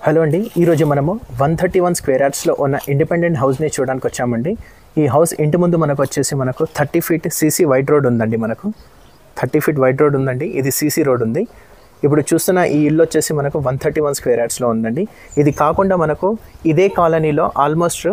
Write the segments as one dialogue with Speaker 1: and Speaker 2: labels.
Speaker 1: Hello అండి, ఈరోజు మనము 131 స్క్వేర్ యార్డ్స్లో ఉన్న ఇండిపెండెంట్ హౌస్ని చూడడానికి వచ్చామండి. ఈ హౌస్ ఇంటి ముందు మనకు 30 ఫీట్ సీసీ వైడ్ రోడ్ ఉందండి. మనకు 30 ఫీట్ వైడ్ రోడ్ ఉందండి. ఇది సీసీ రోడ్ ఉంది. ఇప్పుడు చూస్తున్న ఈ ఇల్లు వచ్చేసి మనకు 131 స్క్వేర్ యార్డ్స్లో ఉందండి. ఇది కాకుండా మనకు ఇదే కాలనీలో ఆల్మోస్ట్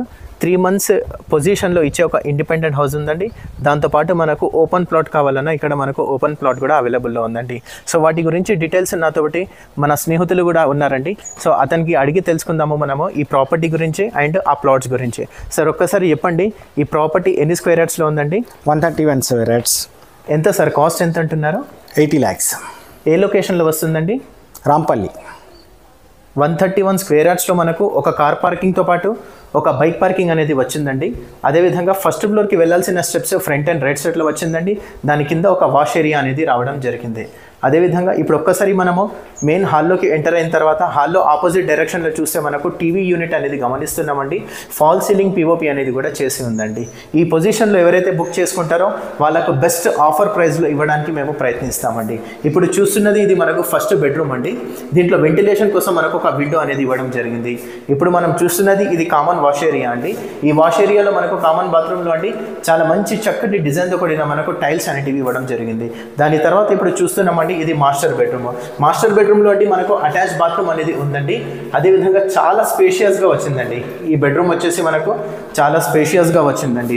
Speaker 1: 3 months పొజిషన్లో ఇచ్చే ఒక ఇండిపెండెంట్ హౌస్ ఉందండి. దాంతోపాటు మనకు ఓపెన్ ప్లాట్ కావాలన్నా ఇక్కడ మనకు ఓపెన్ ప్లాట్ కూడా అవైలబుల్లో ఉందండి. సో వాటి గురించి డీటెయిల్స్ నాతోటి మన స్నేహితులు కూడా ఉన్నారండి. సో అతనికి అడిగి తెలుసుకుందాము మనము ఈ ప్రాపర్టీ గురించి అండ్ ఆ ప్లాట్స్ గురించి. సార్ ఒక్కసారి చెప్పండి, ఈ ప్రాపర్టీ ఎన్ని స్క్వేర్ యార్డ్స్లో ఉందండి?
Speaker 2: 131 స్క్వేర్ యార్డ్స్.
Speaker 1: ఎంత సార్ కాస్ట్ ఎంత అంటున్నారు?
Speaker 2: 80 lakhs.
Speaker 1: ఏ లొకేషన్లో వస్తుందండి?
Speaker 2: రాంపల్లి.
Speaker 1: 131 స్క్వేర్ యార్డ్స్లో మనకు ఒక కార్ పార్కింగ్తో పాటు ఒక బైక్ పార్కింగ్ అనేది వచ్చిందండి. అదేవిధంగా ఫస్ట్ ఫ్లోర్కి వెళ్ళాల్సిన స్టెప్స్ ఫ్రంట్ అండ్ రైట్ సైడ్లో వచ్చిందండి. దాని కింద ఒక వాష్ ఏరియా అనేది రావడం జరిగింది. అదేవిధంగా ఇప్పుడు ఒక్కసారి మనము మెయిన్ హాల్లోకి ఎంటర్ అయిన తర్వాత హాల్లో ఆపోజిట్ డైరెక్షన్లో చూస్తే మనకు టీవీ యూనిట్ అనేది గమనిస్తున్నామండి. ఫాల్ సీలింగ్ పిఓపి అనేది కూడా చేసి ఉందండి. ఈ పొజిషన్లో ఎవరైతే బుక్ చేసుకుంటారో వాళ్ళకు బెస్ట్ ఆఫర్ ప్రైస్లో ఇవ్వడానికి మేము ప్రయత్నిస్తామండి. ఇప్పుడు చూస్తున్నది ఇది మనకు ఫస్ట్ బెడ్రూమ్ అండి. దీంట్లో వెంటిలేషన్ కోసం మనకు ఒక విండో అనేది ఇవ్వడం జరిగింది. ఇప్పుడు మనం చూస్తున్నది ఇది కామన్ వాష్ ఏరియా అండి. ఈ వాష్ ఏరియాలో మనకు కామన్ బాత్రూంలో అండి చాలా మంచి చక్కటి డిజైన్తో కూడిన మనకు టైల్స్ అనేటివి ఇవ్వడం జరిగింది. దాని తర్వాత ఇప్పుడు చూస్తున్నామండి ఇది మాస్టర్ బెడ్రూమ్. మాస్టర్ బెడ్రూమ్లో అండి మనకు అటాచ్ బాత్రూమ్ అనేది ఉందండి. అదేవిధంగా చాలా స్పేషియస్గా వచ్చిందండి. ఈ బెడ్రూమ్ వచ్చేసి మనకు చాలా స్పేషియస్గా వచ్చిందండి.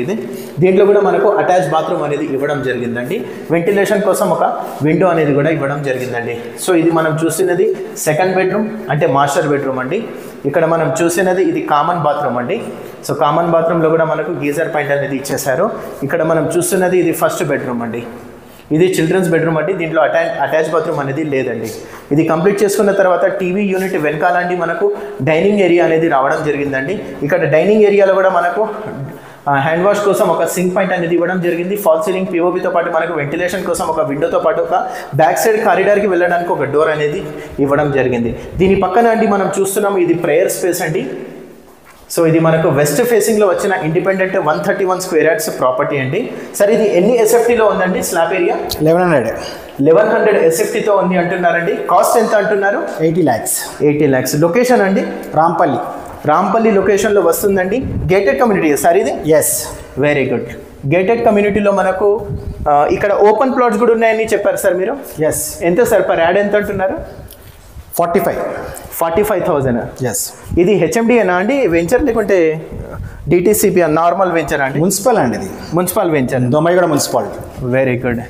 Speaker 1: దీంట్లో కూడా మనకు అటాచ్ బాత్రూమ్ అనేది ఇవ్వడం జరిగిందండి. వెంటిలేషన్ కోసం ఒక విండో అనేది కూడా ఇవ్వడం జరిగిందండి. సో ఇది మనం చూసినది సెకండ్ బెడ్రూమ్ అంటే మాస్టర్ బెడ్రూమ్ అండి. ఇక్కడ మనం చూసినది ఇది కామన్ బాత్రూమ్ అండి. సో కామన్ బాత్రూంలో కూడా మనకు గీజర్ పాయింట్ అనేది ఇచ్చేశారు. ఇక్కడ మనం చూస్తున్నది ఇది ఫస్ట్ బెడ్రూమ్ అండి. ఇది చిల్డ్రన్స్ బెడ్రూమ్ అండి. దీంట్లో అటాచ్ బాత్రూమ్ అనేది లేదండి. ఇది కంప్లీట్ చేసుకున్న తర్వాత టీవీ యూనిట్ వెనకాలండి మనకు డైనింగ్ ఏరియా అనేది రావడం జరిగిందండి. ఇక్కడ డైనింగ్ ఏరియాలో కూడా మనకు హ్యాండ్ వాష్ కోసం ఒక సింక్ పాయింట్ అనేది ఇవ్వడం జరిగింది. ఫాల్ సీలింగ్ పిఓపితో పాటు మనకు వెంటిలేషన్ కోసం ఒక విండోతో పాటు ఒక బ్యాక్ సైడ్ కారిడార్కి వెళ్ళడానికి ఒక డోర్ అనేది ఇవ్వడం జరిగింది. దీని పక్కన అండి మనం చూస్తున్నాము ఇది ప్రేయర్ స్పేస్ అండి. సో ఇది మనకు వెస్ట్ ఫేసింగ్లో వచ్చిన ఇండిపెండెంట్ 131 స్క్వేర్ యార్డ్స్ ప్రాపర్టీ అండి. సార్ ఇది ఎన్ని ఎస్ఎఫ్టీలో ఉందండి? స్లాబ్ ఏరియా 1100 ఎస్ఎఫ్టీతో ఉంది అంటున్నారండి. కాస్ట్ ఎంత అంటున్నారు?
Speaker 2: 80 lakhs.
Speaker 1: 80 lakhs. లొకేషన్ అండి రాంపల్లి లొకేషన్లో వస్తుందండి. గేటెడ్ కమ్యూనిటీ సార్ ఇది?
Speaker 2: ఎస్.
Speaker 1: Very good. గేటెడ్ కమ్యూనిటీలో మనకు ఇక్కడ ఓపెన్ ప్లాట్స్ కూడా ఉన్నాయని చెప్పారు సార్ మీరు?
Speaker 2: ఎస్.
Speaker 1: ఎంత సార్ పర్ యాడ్ ఎంత అంటున్నారు?
Speaker 2: 45,000.
Speaker 1: ఎస్. ఇది హెచ్ఎండిఏనా అండి వెంచర్ లేకుంటే డిటిసిపి నార్మల్ వెంచర్ అండి?
Speaker 2: మున్సిపల్ అండి. ఇది
Speaker 1: municipal venture.
Speaker 2: Dammaiguda municipality.
Speaker 1: Very good.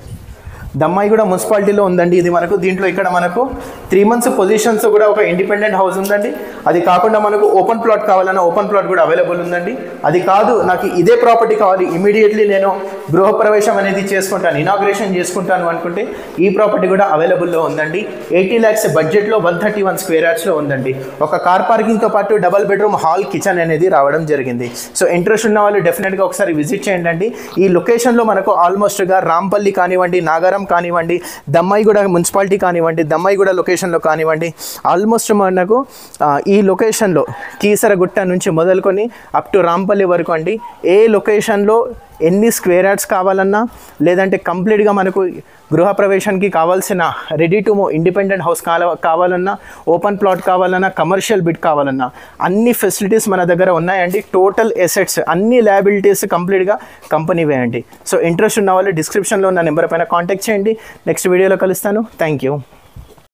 Speaker 1: Dammaiguda మున్సిపాలిటీలో ఉందండి ఇది మనకు. దీంట్లో ఇక్కడ మనకు 3 months పొజిషన్స్ కూడా ఒక ఇండిపెండెంట్ హౌస్ ఉందండి. అది కాకుండా మనకు ఓపెన్ ప్లాట్ కావాలన్నా ఓపెన్ ప్లాట్ కూడా అవైలబుల్ ఉందండి. అది కాదు నాకు ఇదే ప్రాపర్టీ కావాలి, ఇమీడియట్లీ నేను గృహప్రవేశం అనేది చేసుకుంటాను, ఇనాగ్రేషన్ చేసుకుంటాను అనుకుంటే ఈ ప్రాపర్టీ కూడా అవైలబుల్లో ఉందండి. 80 lakhs బడ్జెట్లో 131 స్క్వేర్ యార్డ్స్లో ఉందండి. ఒక కార్ పార్కింగ్తో పాటు డబల్ బెడ్రూమ్ హాల్ కిచెన్ అనేది రావడం జరిగింది. సో ఇంట్రెస్ట్ ఉన్న వాళ్ళు డెఫినెట్గా ఒకసారి విజిట్ చేయండి. ఈ లొకేషన్లో మనకు ఆల్మోస్ట్గా రాంపల్లి కానివ్వండి, నాగారం కానివ్వండి, దమ్మాయిగూడ మున్సిపాలిటీ కానివ్వండి, దమ్మాయిగూడ లొకేషన్లో కానివ్వండి, ఆల్మోస్ట్ మనకు ఈ లొకేషన్లో కీసరగుట్ట నుంచి మొదలుకొని అప్ టు రాంపల్లి వరకు అండి ఏ లొకేషన్లో ఎన్ని స్క్వేర్ యార్డ్స్ కావాలన్నా లేదంటే కంప్లీట్గా మనకు గృహప్రవేశానికి కావాల్సిన ready to move independent house కావాలన్నా, ఓపెన్ ప్లాట్ కావాలన్నా, కమర్షియల్ బిడ్ కావాలన్నా అన్ని ఫెసిలిటీస్ మన దగ్గర ఉన్నాయండి. టోటల్ ఎసెట్స్ అన్ని లయబిలిటీస్ కంప్లీట్గా కంపెనీ వేయండి. సో ఇంట్రెస్ట్ ఉన్న వాళ్ళు డిస్క్రిప్షన్లో ఉన్న నెంబర్ పైన కాంటాక్ట్ చేయండి. నెక్స్ట్ వీడియోలో కలుస్తాను. Thank you.